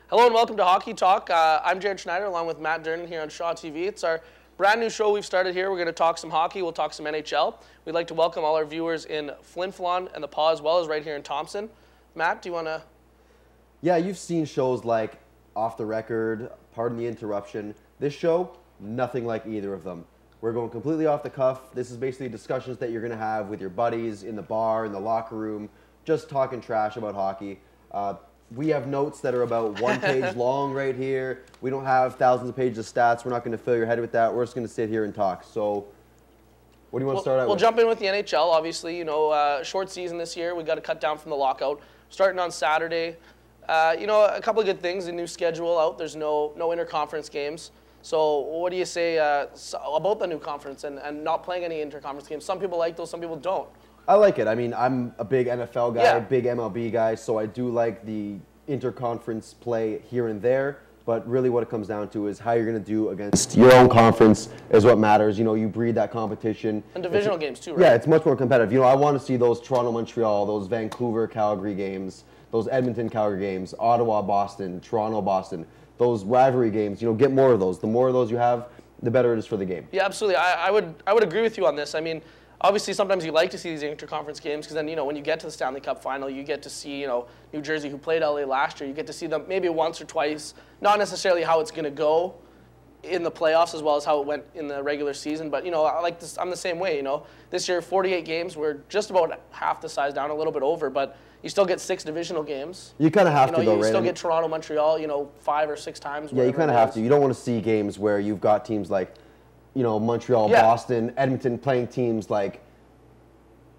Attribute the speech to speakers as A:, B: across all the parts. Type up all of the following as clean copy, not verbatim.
A: Hello and welcome to Hockey Talk. I'm Jaret Schneider along with Matt Durnan here on Shaw TV. It's our brand new show we've started here. We're going to talk some hockey. We'll talk some NHL. We'd like to welcome all our viewers in Flin Flon and the Paw as well as right here in Thompson. Matt, do you want to?
B: Yeah, you've seen shows like Off the Record, Pardon the Interruption. This show, nothing like either of them. We're going completely off the cuff. This is basically discussions that you're going to have with your buddies in the bar, in the locker room, just talking trash about hockey. We have notes that are about 1 page long right here. We don't have thousands of pages of stats. We're not going to fill your head with that. We're just going to sit here and talk. So what do you want to start out with?
A: We'll jump in with the NHL, obviously. You know, short season this year. We got to cut down from the lockout. Starting on Saturday. You know, a couple of good things. A new schedule out. There's no interconference games. So what do you say about the new conference and not playing any interconference games? Some people like those, some people don't.
B: I like it. I mean, I'm a big NFL guy, big MLB guy, so I do like the interconference play here and there. But really what it comes down to is how you're going to do against your own conference is what matters. You know, you breed that competition.
A: And divisional games too, right?
B: Yeah, it's much more competitive. You know, I want to see those Toronto-Montreal, those Vancouver-Calgary games, those Edmonton-Calgary games, Ottawa-Boston, Toronto-Boston, those rivalry games. You know, get more of those. The more of those you have, the better it is for the game.
A: Yeah, absolutely. I would agree with you on this. I mean, obviously, sometimes you like to see these interconference games because then, you know, when you get to the Stanley Cup final, you get to see, you know, New Jersey, who played LA last year, you get to see them maybe once or twice, not necessarily how it's going to go in the playoffs as well as how it went in the regular season. But, you know, I like this, I'm the same way, you know. This year, 48 games, we're just about half the size down, a little bit over, but you still get 6 divisional games.
B: You kind of have to, though, right?
A: You still get Toronto, Montreal, you know, 5 or 6 times.
B: Yeah, you kind of have to. You don't want to see games where you've got teams like, you know, Montreal, Boston, Edmonton playing teams like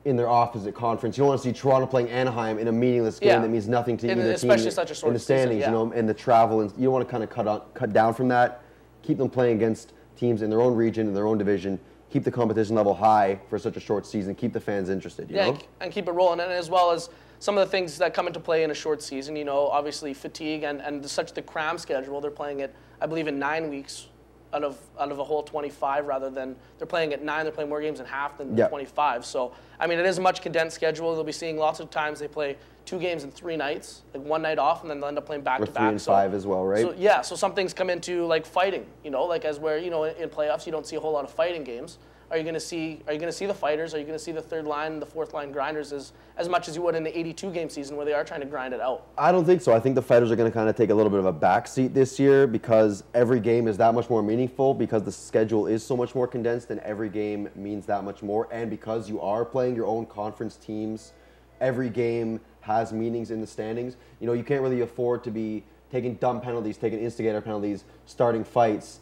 B: in their opposite conference. You don't want to see Toronto playing Anaheim in a meaningless game that means nothing to either
A: especially
B: team
A: such a short
B: in the standings,
A: season,
B: you know, and the travel. And you don't want to kind of cut down from that. Keep them playing against teams in their own region, in their own division. Keep the competition level high for such a short season. Keep the fans interested, you know?
A: And keep it rolling. And as well as some of the things that come into play in a short season, you know, obviously fatigue and such the cram schedule. They're playing it, I believe, in 9 weeks out of a whole 25 rather than they're playing at 9. They're playing more games in half than 25. So, I mean, it is a much condensed schedule. They'll be seeing lots of times they play 2 games in 3 nights, like 1 night off, and then they'll end up playing back-to-back.
B: 3 and 5 as well, right?
A: So, yeah, so some things come into, like, fighting, you know, like as where, you know, in playoffs you don't see a whole lot of fighting games. Are you going to see the fighters? Are you going to see the third line and the fourth line grinders as much as you would in the 82-game season where they are trying to grind it out?
B: I don't think so. I think the fighters are going to kind of take a little bit of a backseat this year because every game is that much more meaningful because the schedule is so much more condensed and every game means that much more. And because you are playing your own conference teams, every game has meanings in the standings. You know, you can't really afford to be taking dumb penalties, taking instigator penalties, starting fights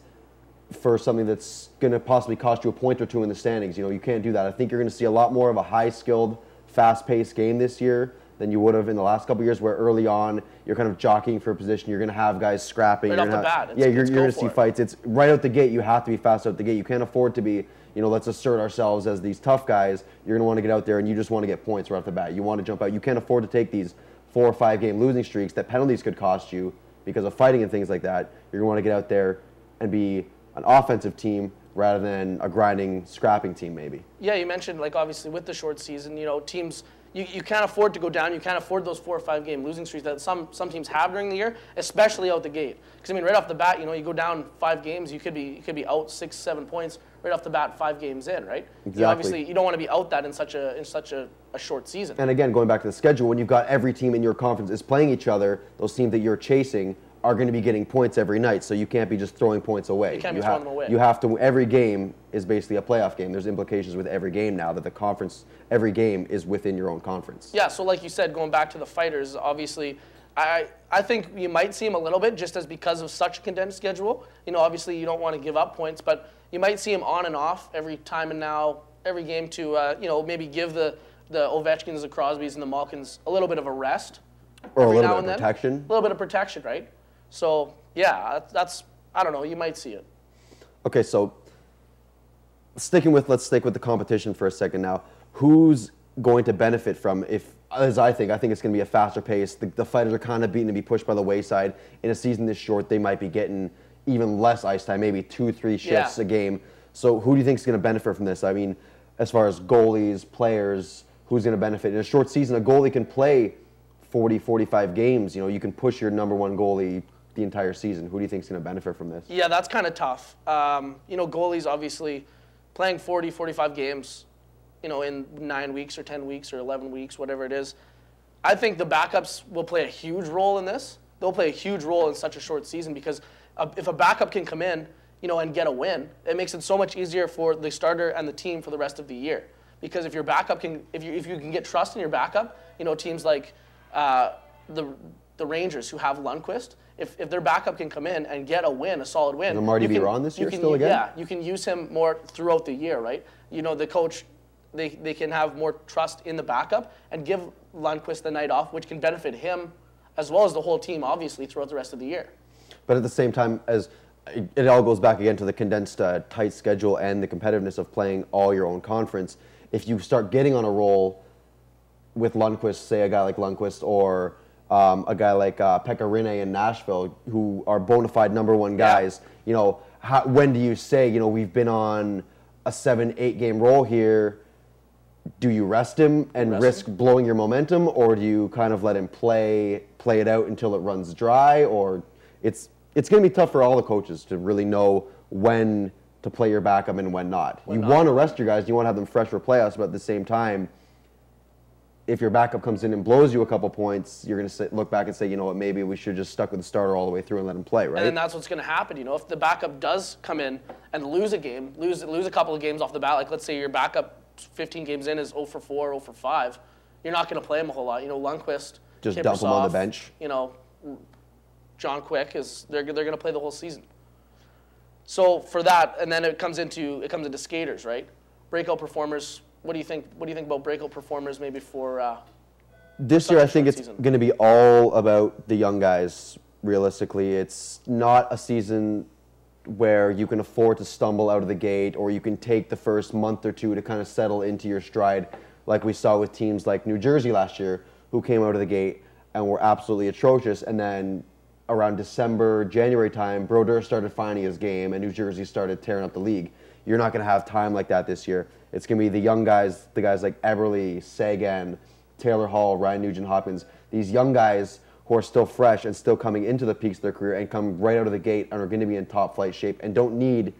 B: for something that's going to possibly cost you a point or 2 in the standings. You know, you can't do that. I think you're going to see a lot more of a high-skilled, fast-paced game this year than you would have in the last couple of years, where early on you're kind of jockeying for a position. You're going to have guys scrapping.
A: Right off the bat.
B: You're going to see fights. It's right out the gate. You have to be fast out the gate. You can't afford to be, you know, let's assert ourselves as these tough guys. You're going to want to get out there and you just want to get points right off the bat. You want to jump out. You can't afford to take these 4 or 5 game losing streaks that penalties could cost you because of fighting and things like that. You're going to want to get out there and be an offensive team rather than a grinding, scrapping team maybe.
A: Yeah, you mentioned, like, obviously with the short season, you know, teams, you can't afford to go down. You can't afford those 4 or 5 game losing streaks that some teams have during the year, especially out the gate. Because, I mean, right off the bat, you know, you go down 5 games, you could be out 6, 7 points right off the bat 5 games in, right?
B: Exactly.
A: Obviously, you don't want to be out that in such a short season.
B: And again, going back to the schedule, when you've got every team in your conference is playing each other, those teams that you're chasing are going to be getting points every night, so you can't be just throwing points away.
A: You can't be throwing them away.
B: You have to. Every game is basically a playoff game. There's implications with every game now that the conference, every game is within your own conference.
A: Yeah, so like you said, going back to the fighters, obviously, I think you might see them a little bit just as because of such a condensed schedule. You know, obviously you don't want to give up points, but you might see them on and off every time and now, every game to, you know, maybe give the Ovechkins, the Crosbys, and the Malkins a little bit of a rest.
B: Or a little bit of protection.
A: A little bit of protection, right? So, yeah, that's I don't know, you might see it.
B: Okay, so let's stick with the competition for a second now. Who's going to benefit from as I think it's going to be a faster pace. The fighters are kind of beaten to be pushed by the wayside. In a season this short, they might be getting even less ice time, maybe 2-3 shifts a game. So who do you think is going to benefit from this? I mean, as far as goalies, players, who's going to benefit? In a short season, a goalie can play 40, 45 games. You know, you can push your number one goalie the entire season. Who do you think is going to benefit from this?
A: Yeah, that's kind of tough. Goalies obviously playing 40, 45 games, in 9 weeks or 10 weeks or 11 weeks, whatever it is. I think the backups will play a huge role in this. They'll play a huge role in such a short season because if a backup can come in, and get a win, it makes it so much easier for the starter and the team for the rest of the year. Because if your backup if you can get trust in your backup, teams like the Rangers who have Lundqvist, if their backup can come in and get a win, a solid win.
B: Will Marty be on this year still again?
A: Yeah, you can use him more throughout the year, right? The coach, they can have more trust in the backup and give Lundqvist the night off, which can benefit him as well as the whole team, obviously, throughout the rest of the year.
B: But at the same time, as it all goes back again to the condensed tight schedule and the competitiveness of playing all your own conference. If you start getting on a roll with Lundqvist, say a guy like Lundqvist or a guy like Pekka Rinne in Nashville, who are bona fide number one guys, when do you say, we've been on a 7-8 game roll here? Do you rest him and risk blowing your momentum, or do you kind of let him play it out until it runs dry? Or it's going to be tough for all the coaches to really know when to play your backup and when not. You want to rest your guys. You want to have them fresh for playoffs, but at the same time, if your backup comes in and blows you a couple points, you're going to look back and say, maybe we should just stuck with the starter all the way through and let him play, right?
A: And then that's what's going to happen. If the backup does come in and lose a game, lose a couple of games off the bat, like let's say your backup 15 games in is 0 for 4, 0 for 5, you're not going to play him a whole lot. Lundqvist,
B: just dump him on the bench.
A: John Quick they're going to play the whole season. So for that, and then it comes into skaters, right? Breakout performers. What do you think about breakout performers maybe for
B: this year? I think it's going to be all about the young guys. Realistically, it's not a season where you can afford to stumble out of the gate, or you can take the first month or two to kind of settle into your stride, like we saw with teams like New Jersey last year, who came out of the gate and were absolutely atrocious, and then around December, January time, Brodeur started finding his game and New Jersey started tearing up the league. You're not going to have time like that this year. It's going to be the young guys, the guys like Eberle, Sagan, Taylor Hall, Ryan Nugent-Hopkins, these young guys who are still fresh and still coming into the peaks of their career and come right out of the gate and are going to be in top flight shape and don't need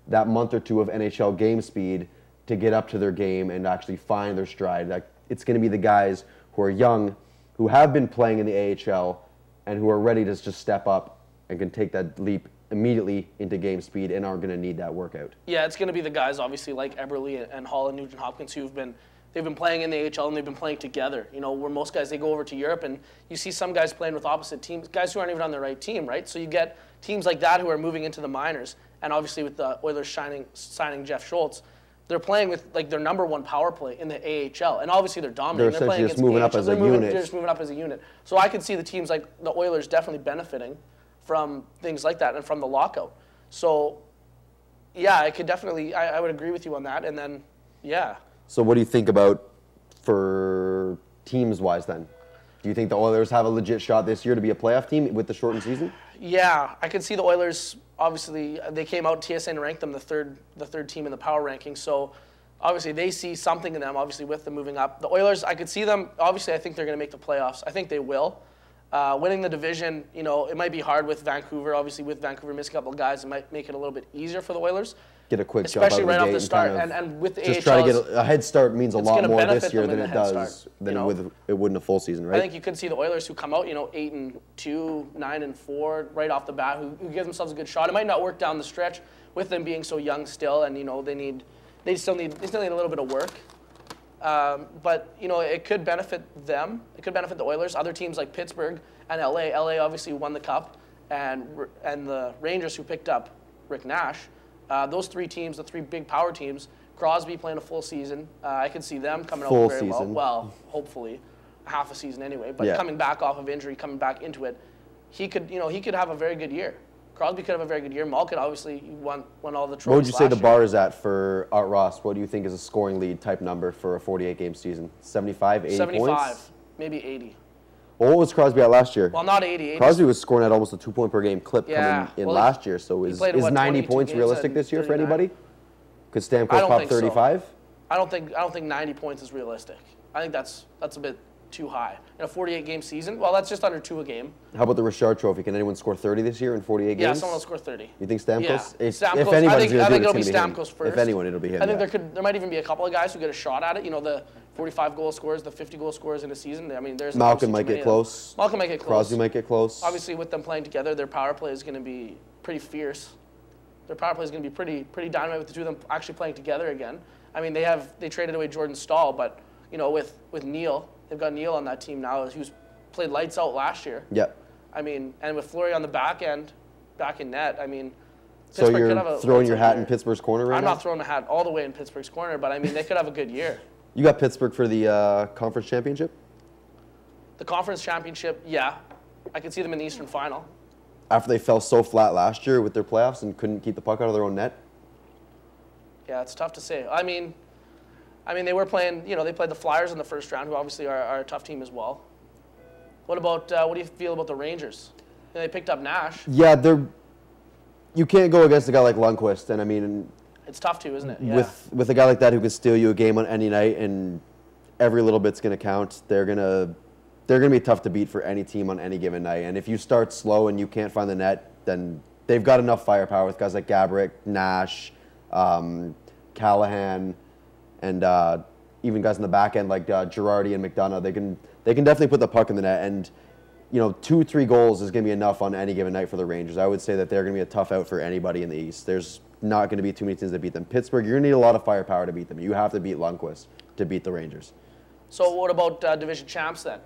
B: that month or two of NHL game speed to get up to their game and actually find their stride. It's going to be the guys who are young, who have been playing in the AHL, and who are ready to just step up and can take that leap immediately into game speed and are going to need that workout.
A: Yeah, it's going to be the guys obviously like Eberle and Hall and Nugent-Hopkins who've been playing in the AHL and they've been playing together. Where most guys, they go over to Europe and you see some guys playing with opposite teams, guys who aren't even on the right team, right? So you get teams like that who are moving into the minors, and obviously with the Oilers signing Jeff Schultz, they're playing with like their number one power play in the AHL, and obviously they're dominating. They're playing
B: just moving up as a unit.
A: They're just moving up as a unit. So I could see the teams like the Oilers definitely benefiting from things like that and from the lockout. So, yeah, I could definitely, I would agree with you on that. And then, yeah.
B: So what do you think about for teams-wise then? Do you think the Oilers have a legit shot this year to be a playoff team with the shortened season?
A: Yeah, I could see the Oilers. Obviously, they came out, TSN ranked them the third team in the power ranking. So, obviously, they see something in them, obviously, with them moving up. The Oilers, I could see them, obviously, I think they're going to make the playoffs. I think they will. Winning the division, it might be hard with Vancouver. Obviously, with Vancouver missing a couple of guys, it might make it a little bit easier for the Oilers.
B: Get a quick jump out of the
A: especially right off
B: gate
A: the start,
B: and
A: with the
B: just
A: AHL,
B: try to get a head start means a lot more this year than it does it would in a full season, right?
A: I think you could see the Oilers who come out, 8-2, 9-4 right off the bat, who give themselves a good shot. It might not work down the stretch with them being so young still, and they still need a little bit of work. But it could benefit them. It could benefit the Oilers. Other teams like Pittsburgh and LA. LA obviously won the cup, and the Rangers who picked up Rick Nash. Those three teams, the three big power teams, Crosby playing a full season. I could see them coming out very well. Well, hopefully, half a season anyway. But coming back off of injury, coming back into it, he could have a very good year. Crosby could have a very good year. Malkin obviously won all the trophies.
B: What would you say the bar is at for Art Ross? What do you think is a scoring lead type number for a 48-game season? 75, 80
A: 75,
B: points?
A: 75, maybe 80.
B: Well, what was Crosby at last year?
A: Well, not 80.
B: Crosby was scoring at almost a 2-point-per-game clip coming in last year. So is 90 points realistic this year 39? For anybody? Could Stamkos pop 35?
A: I don't think 90 points is realistic. I think that's a bit too high. In a 48-game season, well, that's just under 2 a game.
B: How about the Richard Trophy? Can anyone score 30 this year in 48 games?
A: Yeah, someone will score 30.
B: You think Stamkos?
A: Yeah.
B: If
A: Stamkos,
B: anybody's
A: I think it'll be
B: it's gonna
A: Stamkos
B: him.
A: first.
B: If anyone, it'll be him.
A: I think there might even be a couple of guys who get a shot at it. You know, the 45-goal scorers, the 50-goal scorers in a season. I mean, there's
B: Malkin might get close.
A: Malkin might get close.
B: Crosby might get close.
A: Obviously, with them playing together, their power play is going to be pretty fierce. Their power play is going to be pretty dynamite with the two of them actually playing together again. I mean, they traded away Jordan Staal, but you know, with Neil, they've got Neil on that team now, who's played lights out last year.
B: Yep.
A: I mean, and with Fleury on the back end, back in net, I mean,
B: so
A: Pittsburgh
B: you're
A: could have a
B: throwing your hat in Pittsburgh's corner right now?
A: I'm not throwing a hat all the way in Pittsburgh's corner, but I mean, they could have a good year.
B: You got Pittsburgh for the conference championship?
A: The conference championship, yeah. I could see them in the Eastern Final.
B: After they fell so flat last year with their playoffs and couldn't keep the puck out of their own net?
A: Yeah, it's tough to say. I mean, they were playing, you know, they played the Flyers in the first round, who obviously are a tough team as well. What do you feel about the Rangers? You know, they picked up Nash.
B: Yeah, you can't go against a guy like Lundqvist, and I mean,
A: it's tough to, isn't it? Yeah.
B: With a guy like that who can steal you a game on any night, and every little bit's going to count. They're gonna be tough to beat for any team on any given night. And if you start slow and you can't find the net, then they've got enough firepower with guys like Gaborik, Nash, Callahan, and even guys in the back end like Girardi and McDonough. They can definitely put the puck in the net, and you know, 2-3 goals is going to be enough on any given night for the Rangers. I would say that they're going to be a tough out for anybody in the East. There's not going to be too many teams that beat them. Pittsburgh, you're going to need a lot of firepower to beat them. You have to beat Lundqvist to beat the Rangers.
A: So what about division champs then?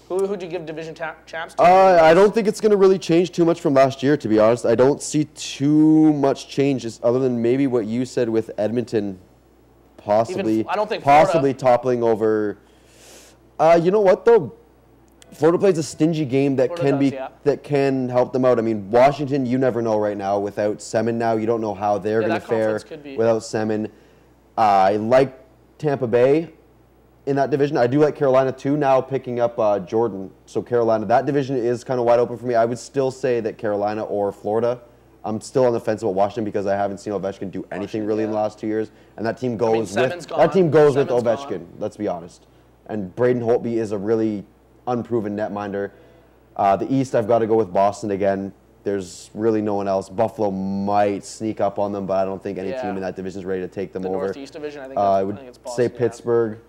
A: Who'd you give division champs to?
B: I don't think it's going to really change too much from last year, to be honest. I don't see too much changes other than maybe what you said with Edmonton possibly,
A: I don't think
B: possibly toppling over. You know what, though? Florida plays a stingy game that that can help them out. I mean, Washington, you never know right now. Without Semin now, you don't know how they're going to fare without Semin. I like Tampa Bay in that division. I do like Carolina, too, now picking up Jordan. So Carolina, that division is kind of wide open for me. I would still say that Carolina or Florida. I'm still on the fence about Washington because I haven't seen Ovechkin do anything really in the last 2 years. And that team goes with Ovechkin, let's be honest. And Braden Holtby is a really unproven netminder. The East, I've got to go with Boston again. There's really no one else. Buffalo might sneak up on them, but I don't think any team in that division is ready to take them over.
A: The Northeast division, I think it's Boston.
B: Say Pittsburgh.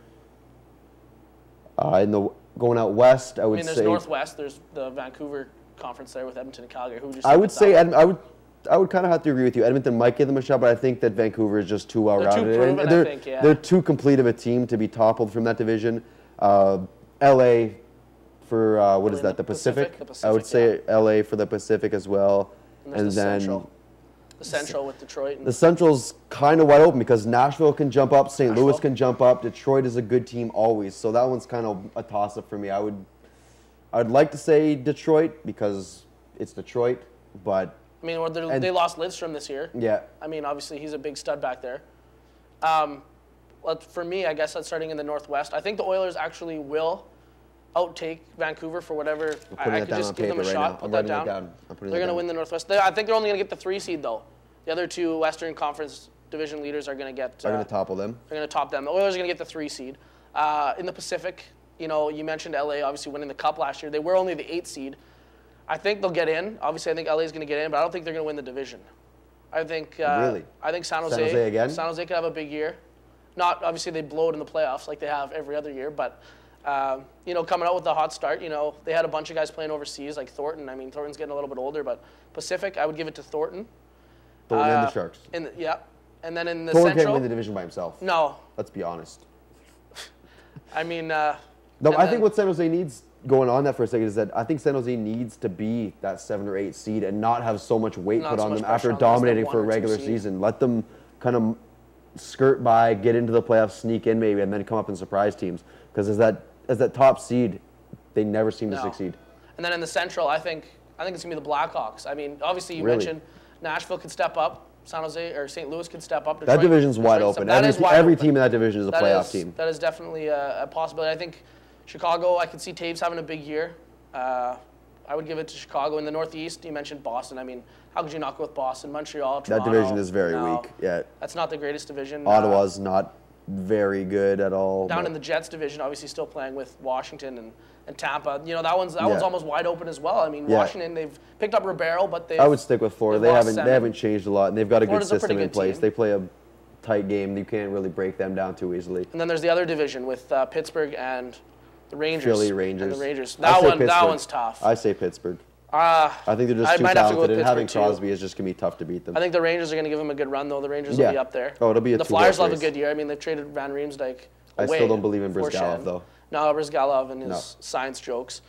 B: Going out west, I would say.
A: There's Northwest. There's the Vancouver conference there with Edmonton and Calgary. Who would you say?
B: I would say I would kind of have to agree with you. Edmonton might give them a shot, but I think that Vancouver is just too well-rounded. They're too complete of a team to be toppled from that division. LA for what is that? The Pacific? I would say LA for the Pacific as well.
A: And then the Central with Detroit.
B: The Central's kind of wide open because Nashville can jump up, St. Louis can jump up, Detroit is a good team always. So that one's kind of a toss-up for me. I'd like to say Detroit because it's Detroit, but
A: I mean, they lost Lidstrom this year.
B: Yeah.
A: I mean, obviously he's a big stud back there. For me, I guess that's starting in the Northwest. I think the Oilers actually will outtake Vancouver for whatever. I could just give them a shot. Put that down. They're going to win the Northwest. I think they're only going to get the 3 seed though. The other 2 Western Conference division leaders are going to get.
B: They're going to topple them.
A: They're going to top them. The Oilers are going to get the 3 seed. In the Pacific, you know, you mentioned LA obviously winning the Cup last year. They were only the 8 seed. I think they'll get in. Obviously, I think LA is going to get in, but I don't think they're going to win the division. I think.
B: Really?
A: I think San Jose.
B: San Jose again?
A: San Jose could have a big year. Not obviously they blow it in the playoffs like they have every other year, but you know, coming out with a hot start, you know, they had a bunch of guys playing overseas like Thornton. I mean, Thornton's getting a little bit older, but Pacific, I would give it to Thornton.
B: Thornton and the Sharks.
A: And then in the
B: Thornton
A: Central.
B: can't win the division by himself.
A: No.
B: Let's be honest.
A: I mean.
B: No, I think what San Jose needs, going on that for a second, is that I think San Jose needs to be that 7 or 8 seed and not have so much weight put on them after dominating for a regular season. Let them kind of skirt by, get into the playoffs, sneak in maybe, and then come up and surprise teams. Because as that top seed, they never seem to succeed.
A: And then in the Central, I think it's gonna be the Blackhawks. I mean, obviously you mentioned Nashville could step up, San Jose or St. Louis could step up.
B: That division's wide open. Every team in that division is a playoff team.
A: That is definitely a possibility. I think Chicago, I could see Taves having a big year. I would give it to Chicago. In the Northeast, you mentioned Boston. I mean, how could you not go with Boston? Montreal, Toronto.
B: That division is very weak. Yeah.
A: That's not the greatest division.
B: Ottawa's not very good at all.
A: Down in the Jets division, obviously still playing with Washington and Tampa. You know, that one's almost wide open as well. I mean, Washington, they've picked up Ribeiro, but I
B: would stick with Florida. They haven't changed a lot, and they've got a good system in place. They play a tight game. You can't really break them down too easily.
A: And then there's the other division with Pittsburgh and the Rangers.
B: Philly Rangers.
A: And the Rangers. That one's tough.
B: I say Pittsburgh. I think they're just too talented, and having Crosby is just going to be tough to beat them.
A: I think the Rangers are going to give them a good run, though. The Rangers will be up there.
B: Oh, it'll be a
A: The Flyers will have a good year. I mean, they've traded Van Riemsdyk away.
B: I still don't believe in Brizgalov, though.
A: No, Brizgalov and his science jokes.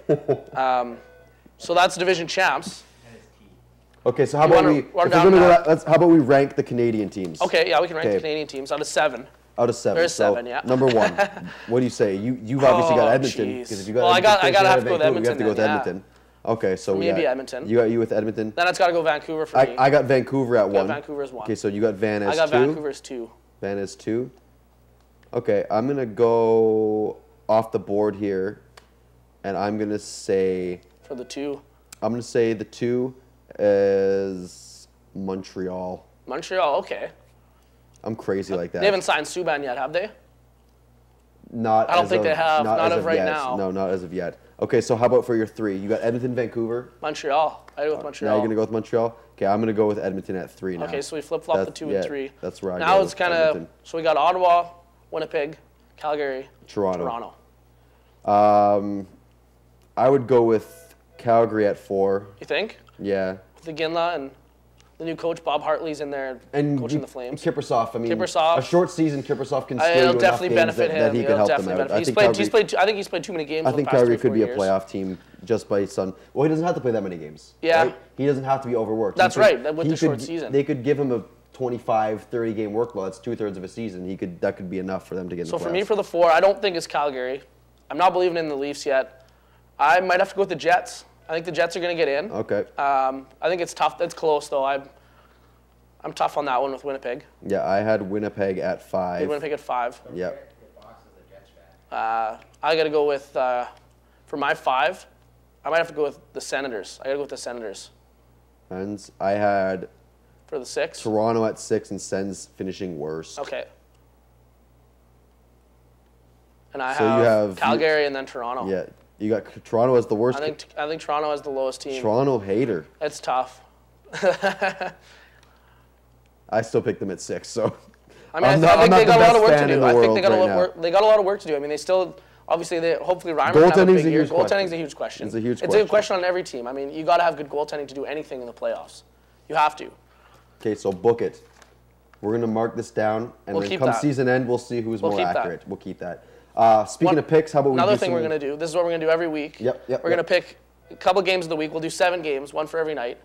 A: So that's division champs.
B: Okay, so how about we rank the Canadian teams?
A: Okay, yeah, we can rank the Canadian teams out of 7.
B: Out of 7.
A: There's 7, yeah.
B: Number 1. What do you say? You've obviously got Edmonton, because if you got Edmonton,
A: I gotta have to go with Edmonton.
B: You have to go with Edmonton. Okay, so
A: maybe Edmonton.
B: You with Edmonton.
A: Then it's got to go Vancouver for me.
B: I got Vancouver at 1.
A: Vancouver as 1.
B: Okay, so you got Van as 2.
A: I got Vancouver as 2.
B: Van as 2. Okay, I'm gonna go off the board here, and I'm gonna say
A: for the 2.
B: I'm gonna say the 2 is Montreal.
A: Montreal, okay.
B: I'm crazy like that.
A: They haven't signed Subban yet, have they?
B: I
A: don't think they have. Not as of right now.
B: No, not as of yet. Okay, so how about for your 3? You got Edmonton, Vancouver.
A: Montreal. I go with Montreal.
B: Now you're gonna go with Montreal. Okay, I'm gonna go with Edmonton at 3 now.
A: Okay, so we flip flop the 2 and 3.
B: That's right.
A: Now it's kind of so we got Ottawa, Winnipeg, Calgary,
B: Toronto. I would go with Calgary at 4.
A: You think?
B: Yeah.
A: With the Ginla and the new coach Bob Hartley's in there coaching the Flames.
B: Kiprusoff, a short season, Kiprusoff can still
A: it'll
B: do
A: definitely
B: enough
A: benefit
B: games that he can help them out.
A: I think he's played too many games.
B: I think Calgary could be a playoff team just by well, he doesn't have to play that many games.
A: Yeah.
B: Right? He doesn't have to be overworked.
A: That's right, with the short season.
B: They could give him a 25, 30 game workload. That's 2/3 of a season. That could be enough for them to get in the playoffs.
A: So for me, for the 4, I don't think it's Calgary. I'm not believing in the Leafs yet. I might have to go with the Jets. I think the Jets are going to get in.
B: Okay.
A: I think it's tough. It's close, though. I'm tough on that one with Winnipeg.
B: Yeah, I had Winnipeg at 5.
A: Winnipeg at 5.
B: Yep.
A: I got to go with, for my 5, I might have to go with the Senators. I got to go with the Senators.
B: And I had
A: for the 6?
B: Toronto at 6 and Sens finishing worst.
A: Okay. And I have Calgary and then Toronto.
B: Yeah, you got Toronto as the worst.
A: I think Toronto has the lowest team.
B: Toronto hater.
A: It's tough.
B: I still picked them at 6, so.
A: I mean, I think they got a lot of work to do. I think they got a lot of work to do. I mean, they still obviously hopefully Reimer will have a big year. Goaltending's a huge question.
B: It's a huge question.
A: It's a question on every team. I mean, you got to have good goaltending to do anything in the playoffs. You have to.
B: Okay, so book it. We're gonna mark this down, and then come season end, we'll see who's more accurate. We'll keep that. Speaking of picks, how about
A: another thing we're gonna do? This is what we're gonna do every week.
B: Yep.
A: We're gonna pick a couple games of the week. We'll do 7 games, 1 for every night.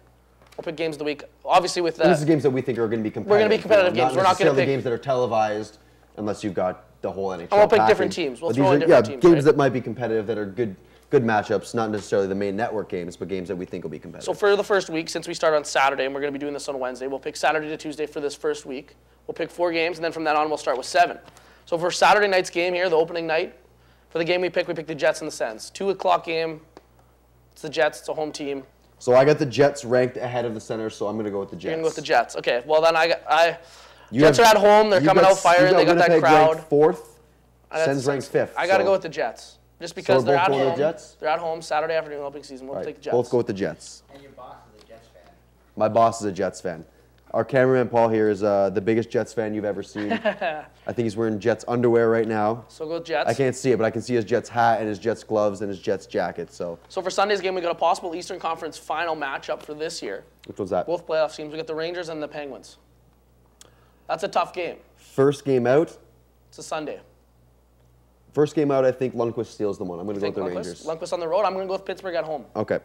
A: We'll pick games of the week. Obviously, with
B: these are games that we think are going to be competitive.
A: We're going to be competitive games. We're not going to pick
B: games that are televised, unless you've got the whole NHL.
A: And we'll pick different teams. We'll throw in different teams.
B: Games that might be competitive, that are good matchups, not necessarily the main network games, but games that we think will be competitive.
A: So for the first week, since we start on Saturday, and we're going to be doing this on Wednesday, we'll pick Saturday to Tuesday for this first week. We'll pick 4 games, and then from then on, we'll start with 7. So for Saturday night's game here, the opening night, for the game we pick the Jets and the Sens. 2 o'clock game. It's the Jets. It's a home team.
B: So I got the Jets ranked ahead of the Senators, so I'm going to go with the Jets.
A: You're going to go with the Jets. Okay. Well, then Jets are at home. They're coming out firing. They got that crowd.
B: Ranked 4th. Sens ranked 5th.
A: I got to go with the Jets. Just because they're at home.
B: The Jets?
A: They're at home Saturday afternoon opening season. We'll take the Jets.
B: Both go with the Jets.
C: And your boss is a Jets fan.
B: My boss is a Jets fan. Our cameraman Paul here is the biggest Jets fan you've ever seen. I think he's wearing Jets underwear right now.
A: So go with Jets.
B: I can't see it, but I can see his Jets hat and his Jets gloves and his Jets jacket. So
A: for Sunday's game, we got a possible Eastern Conference final matchup for this year.
B: Which one's that?
A: Both playoff teams. We got the Rangers and the Penguins. That's a tough game.
B: First game out.
A: It's a Sunday.
B: First game out, I think Lundqvist steals the one. I'm going to go with the Rangers.
A: Lundqvist on the road. I'm going to go with Pittsburgh at home.
B: Okay.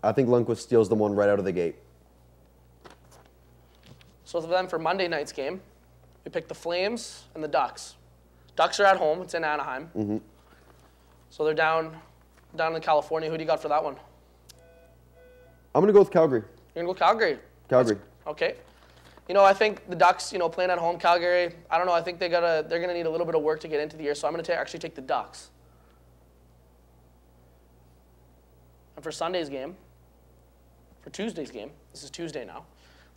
B: I think Lundqvist steals the one right out of the gate.
A: So then for Monday night's game, we pick the Flames and the Ducks. Ducks are at home. It's in Anaheim.
B: Mm-hmm.
A: So they're down in California. Who do you got for that one?
B: I'm going to go with Calgary.
A: You're going to go Calgary?
B: Calgary.
A: Okay. I think the Ducks, playing at home, Calgary, I don't know. I think they're going to need a little bit of work to get into the year. So I'm going to actually take the Ducks. And for Sunday's game, for Tuesday's game, this is Tuesday now.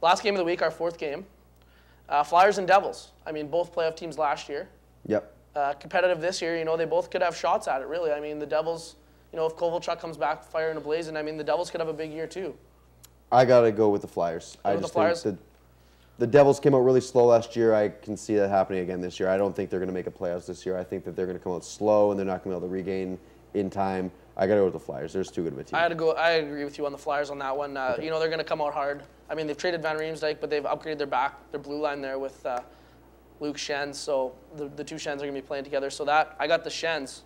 A: Last game of the week, our 4th game. Flyers and Devils. I mean, both playoff teams last year.
B: Yep.
A: Competitive this year. You know, they both could have shots at it, really. I mean, the Devils, you know, if Kovalchuk comes back fire and ablaze, and I mean, the Devils could have a big year too.
B: I got to go with the Flyers. I just think the Devils came out really slow last year. I can see that happening again this year. I don't think they're going to make a playoffs this year. I think that they're going to come out slow, and they're not going to be able to regain in time. I got to go with the Flyers. There's too good of a team.
A: I agree with you on the Flyers on that one. You know, they're going to come out hard. I mean, they've traded Van Riemsdyk, but they've upgraded their blue line there with Luke Schenn. So the two Schenns are going to be playing together. So that I got the Schenns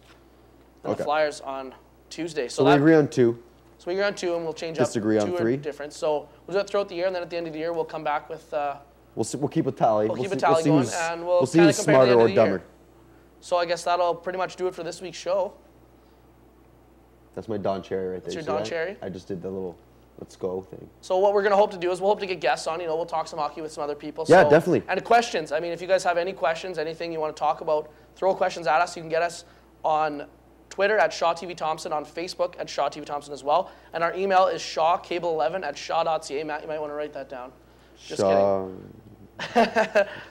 A: and the Flyers on Tuesday.
B: So we agree on 2.
A: So we agree on 2, and we'll change
B: Disagree
A: up
B: on
A: 2
B: 3.
A: difference. So we'll do that throughout the year, and then at the end of the year, we'll come back with.
B: We'll keep a tally.
A: We'll keep a tally going, and we'll
B: see
A: kind
B: who's
A: of compare
B: smarter
A: the end
B: or
A: of the
B: dumber.
A: year. So I guess that'll pretty much do it for this week's show.
B: That's my Don Cherry right there.
A: That's your Don Cherry?
B: I just did the little let's go thing.
A: So what we're going to hope to do is we'll hope to get guests on. You know, we'll talk some hockey with some other people.
B: Yeah,
A: so,
B: definitely.
A: And questions. I mean, if you guys have any questions, anything you want to talk about, throw questions at us. You can get us on Twitter at Shaw TV Thompson, on Facebook at Shaw TV Thompson as well. And our email is shawcable11@shaw.ca. Matt, you might want to write that down. Just kidding.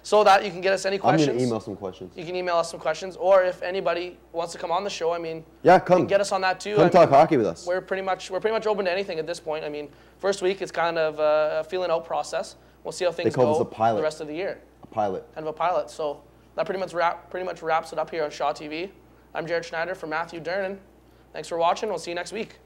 A: So that you can get us any questions.
B: I'm going to email some questions.
A: You can email us some questions, or if anybody wants to come on the show, I mean,
B: yeah,
A: you can get us on that too.
B: Come talk hockey with us.
A: We're pretty much open to anything at this point. I mean, first week it's kind of a feeling out process. We'll see how things go the rest of the year.
B: A pilot.
A: Kind of a pilot. So that pretty much wraps it up here on Shaw TV. I'm Jaret Schneider for Matthew Durnan. Thanks for watching. We'll see you next week.